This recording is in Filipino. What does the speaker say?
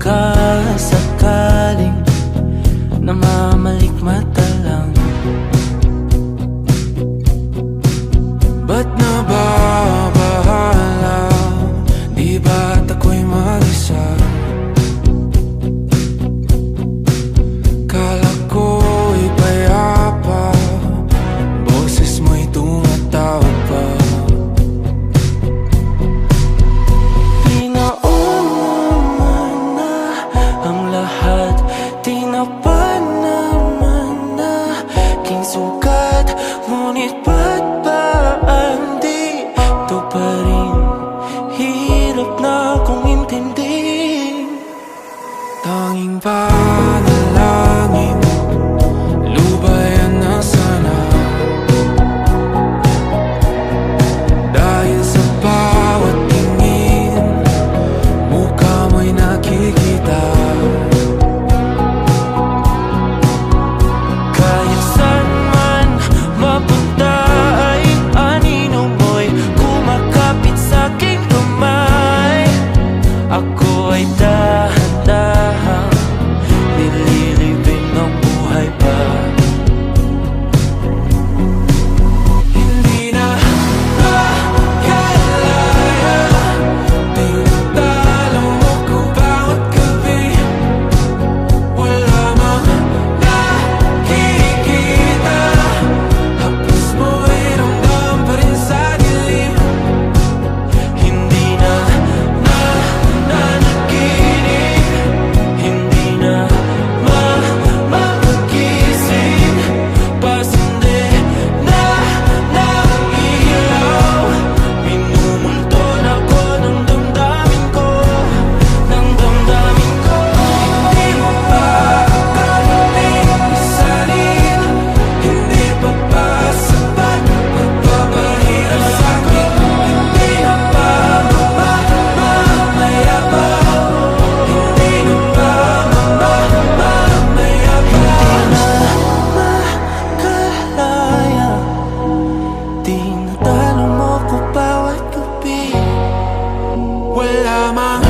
sakasakaling namamalikmata lang. Ba't nababahala? Di ba't ako'y mag-isa? Kala ko'y payapa, boses mo'y tumatawag pa. Pinauna na ang lahat, tinapan naman na aking sugat. Ngunit ba't ba di ito pa rin? Hirap na akong intindihin. Tanging panalangin, lubayan na sana. Dahil sa bawat tingin, mukha mo'y nakikita. Kahit saan man mapunta ay anino mo'y kumakapit sa'king kamay. Ako ay dahan-dahan nililibing ng buhay pa. Hindi na makalaya, tinatalo mo ko bawat gabi. Wala mang nakikita, hapos mo'y ramdam pa rin sa dilim. Hindi na nanaginip, hindi na magising. Pasindi na ng ilaw, minumulton ako ng damdamin ko, ng damdamin ko. Hindi mo pa akalaing isalin, hindi pa ba sapat magpapahirap sa'kin? Hindi na ba mamamayabang? Hindi na ba mamamayabang? Makalaya, tinatalo mo ko bawat gabi. Wala mang